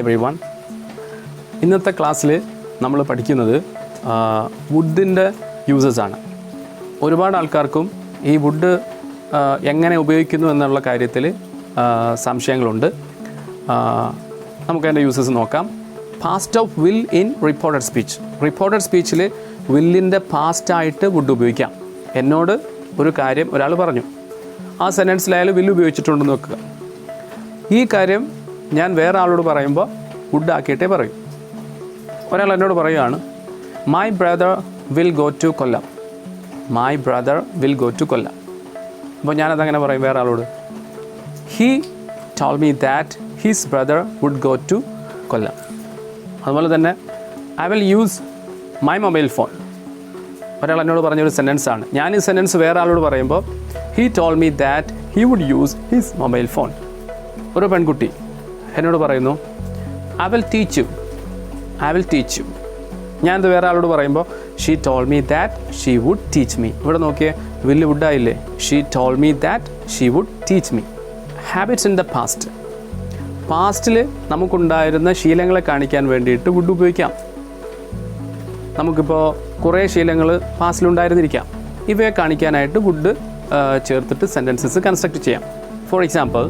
Everyone. ഇന്നത്തെ ക്ലാസ്സിൽ നമ്മൾ പഠിക്കുന്നത് വുഡിൻ്റെ യൂസസ് ആണ്. ഒരുപാട് ആൾക്കാർക്കും ഈ വുഡ് എങ്ങനെ ഉപയോഗിക്കുന്നു എന്നുള്ള കാര്യത്തിൽ സംശയങ്ങളുണ്ട്. നമുക്കതിൻ്റെ യൂസസ് നോക്കാം. Past of will in reported speech. Reported സ്പീച്ചിൽ വില്ലിൻ്റെ പാസ്റ്റായിട്ട് വുഡ് ഉപയോഗിക്കാം. എന്നോട് ഒരു കാര്യം ഒരാൾ പറഞ്ഞു, ആ സെൻറ്റൻസിലായാലും വില്ല് ഉപയോഗിച്ചിട്ടുണ്ടെന്ന് വെക്കുക. ഈ കാര്യം ഞാൻ വേറെ ആളോട് പറയുമ്പോൾ വുഡ് ആക്കിയിട്ടേ പറയും. ഒരാൾ എന്നോട് പറയുകയാണ്, my brother will go to Kollam. My brother will go to Kollam. അപ്പോൾ ഞാനതങ്ങനെ പറയും വേറെ ആളോട്, he told me that his brother would go to Kollam. അതുപോലെ തന്നെ I will use my mobile phone. ഒരാൾ എന്നോട് പറഞ്ഞൊരു സെൻറ്റൻസാണ്. ഞാൻ ഈ സെൻറ്റൻസ് വേറെ ആളോട് പറയുമ്പോൾ he told me that he would use his mobile phone. ഒരു പെൺകുട്ടി എന്നോട് പറയുന്നു, I will teach you. I will teach you. ഞാനിത് വേറെ ആളോട് പറയുമ്പോൾ she told me that she would teach me. ഇവിടെ നോക്കിയേ, വില്ല് വുഡായില്ലേ? She told me that she would teach me. Habits in the past. പാസ്റ്റിൽ നമുക്കുണ്ടായിരുന്ന ശീലങ്ങളെ കാണിക്കാൻ വേണ്ടിയിട്ട് വുഡ് ഉപയോഗിക്കാം. നമുക്കിപ്പോൾ കുറേ ശീലങ്ങൾ പാസ്റ്റിലുണ്ടായിരുന്നിരിക്കാം. ഇവയെ കാണിക്കാനായിട്ട് വുഡ് ചേർത്തിട്ട് സെൻറ്റൻസസ് കൺസ്ട്രക്റ്റ് ചെയ്യാം. For example,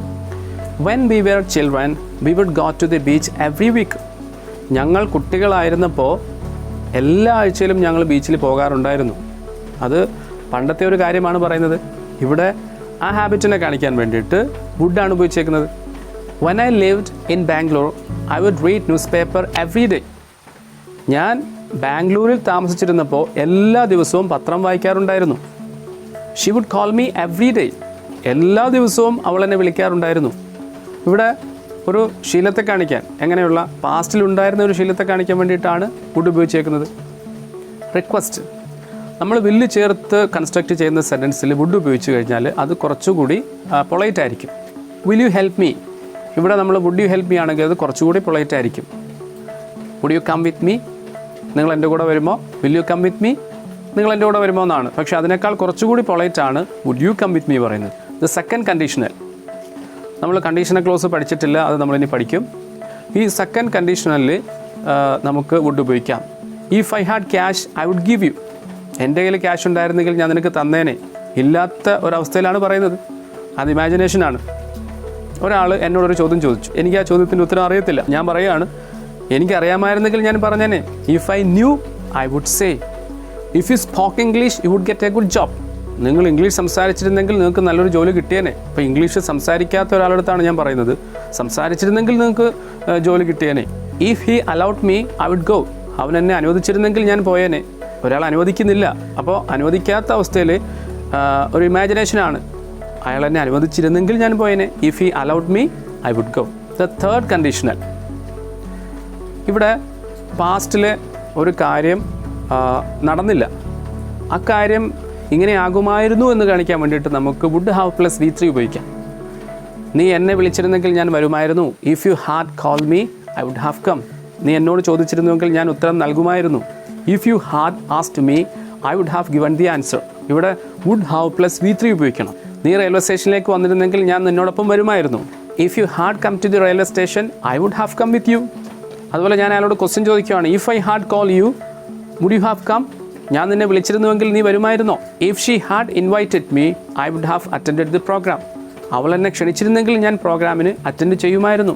when we were children we would go to the beach every week. ഞങ്ങൾ കുട്ടികളായിരുന്നപ്പോൾ എല്ലാ ആഴ്ചയിലും ഞങ്ങൾ ബീച്ചിൽ പോകാറുണ്ടായിരുന്നു. അത് പണ്ടത്തെ ഒരു കാര്യമാണ് പറയുന്നത്. ഇവിടെ ആ ഹാബിറ്റിനെ കാണിക്കാൻ വേണ്ടിയിട്ട് വുഡാണ് ഉപയോഗിച്ചേക്കുന്നത്. When I lived in Bangalore I would read newspaper every day. ഞാൻ ബാംഗ്ലൂരിൽ താമസിച്ചിരുന്നപ്പോൾ എല്ലാ ദിവസവും പത്രം വായിക്കാറുണ്ടായിരുന്നു. She would call me every day. എല്ലാ ദിവസവും അവൾ എന്നെ വിളിക്കാറുണ്ടായിരുന്നു. ഇവിടെ ഒരു ശീലത്തെ കാണിക്കാൻ, എങ്ങനെയുള്ള പാസ്റ്റിലുണ്ടായിരുന്ന ഒരു ശീലത്തെ കാണിക്കാൻ വേണ്ടിയിട്ടാണ് വുഡ് ഉപയോഗിച്ചേക്കുന്നത്. റിക്വസ്റ്റ്. നമ്മൾ വില്ല് ചേർത്ത് കൺസ്ട്രക്റ്റ് ചെയ്യുന്ന സെൻറ്റൻസിൽ വുഡ് ഉപയോഗിച്ച് കഴിഞ്ഞാൽ അത് കുറച്ചുകൂടി പൊളൈറ്റ് ആയിരിക്കും. Will you help me. ഇവിടെ നമ്മൾ വുഡ് യു ഹെൽപ്പ് മീ ആണെങ്കിൽ അത് കുറച്ചുകൂടി പൊളൈറ്റ് ആയിരിക്കും. Would you come with me. നിങ്ങൾ എൻ്റെ കൂടെ വരുമോ? Will you come with me. നിങ്ങൾ എൻ്റെ കൂടെ വരുമോ എന്നാണ്. പക്ഷേ അതിനേക്കാൾ കുറച്ചുകൂടി പൊളൈറ്റ് ആണ് would you come with me പറയുന്നത്. The second conditional. നമ്മൾ കണ്ടീഷണൽ ക്ലോസ് പഠിച്ചിട്ടില്ല, അത് നമ്മളിനി പഠിക്കും. ഈ സെക്കൻഡ് കണ്ടീഷണലിൽ നമുക്ക് വുഡ് ഉപയോഗിക്കാം. If I had cash I would give you. എൻ്റെ കയ്യിൽ ക്യാഷ് ഉണ്ടായിരുന്നെങ്കിൽ ഞാൻ നിനക്ക് തന്നേനെ. ഇല്ലാത്ത ഒരവസ്ഥയിലാണ് പറയുന്നത്. അത് ഇമാജിനേഷനാണ്. ഒരാൾ എന്നോടൊരു ചോദ്യം ചോദിച്ചു. എനിക്ക് ആ ചോദ്യത്തിൻ്റെ ഉത്തരം അറിയത്തില്ല. ഞാൻ പറയുകയാണ്, എനിക്കറിയാമായിരുന്നെങ്കിൽ ഞാൻ പറഞ്ഞേനെ. If I knew I would say. If you spoke English you would get a good job. നിങ്ങൾ ഇംഗ്ലീഷ് സംസാരിച്ചിരുന്നെങ്കിൽ നിങ്ങൾക്ക് നല്ലൊരു ജോലി കിട്ടിയേനെ. ഇപ്പോൾ ഇംഗ്ലീഷ് സംസാരിക്കാത്ത ഒരാളടുത്താണ് ഞാൻ പറയുന്നത്. സംസാരിച്ചിരുന്നെങ്കിൽ നിങ്ങൾക്ക് ജോലി കിട്ടിയേനെ. If he allowed me I would go. അവൻ എന്നെ അനുവദിച്ചിരുന്നെങ്കിൽ ഞാൻ പോയേനെ. ഒരാൾ അനുവദിക്കുന്നില്ല. അപ്പോൾ അനുവദിക്കാത്ത അവസ്ഥയിൽ ഒരു ഇമാജിനേഷനാണ്. അയാൾ എന്നെ അനുവദിച്ചിരുന്നെങ്കിൽ ഞാൻ പോയേനെ. If he allowed me I would go. The third conditional. ഇവിടെ പാസ്റ്റിലെ ഒരു കാര്യം നടന്നില്ല. ആ കാര്യം ഇങ്ങനെയാകുമായിരുന്നു എന്ന് കാണിക്കാൻ വേണ്ടിയിട്ട് നമുക്ക് വുഡ് ഹാവ് പ്ലസ് V3 ഉപയോഗിക്കാം. നീ എന്നെ വിളിച്ചിരുന്നെങ്കിൽ ഞാൻ വരുമായിരുന്നു. If you had call me I would have come. നീ എന്നോട് ചോദിച്ചിരുന്നുവെങ്കിൽ ഞാൻ ഉത്തരം നൽകുമായിരുന്നു. If you had asked me I would have given the answer. ഇവിടെ വുഡ് ഹാവ് പ്ലസ് V3 ഉപയോഗിക്കണം. നീ റെയിൽവേ സ്റ്റേഷനിലേക്ക് വന്നിരുന്നെങ്കിൽ ഞാൻ നിന്നോടൊപ്പം വരുമായിരുന്നു. If you had come to the railway station I would have come with you. അതുപോലെ ഞാൻ അയാളോട് ക്വസ്റ്റ്യൻ ചോദിക്കുകയാണ്, if I had call you would you have come. ഞാൻ നിന്നെ വിളിച്ചിരുന്നുവെങ്കിൽ നീ വരുമായിരുന്നോ? If she had invited me I would have attended the programme. അവൾ എന്നെ ക്ഷണിച്ചിരുന്നെങ്കിൽ ഞാൻ പ്രോഗ്രാമിന് അറ്റൻഡ് ചെയ്യുമായിരുന്നു.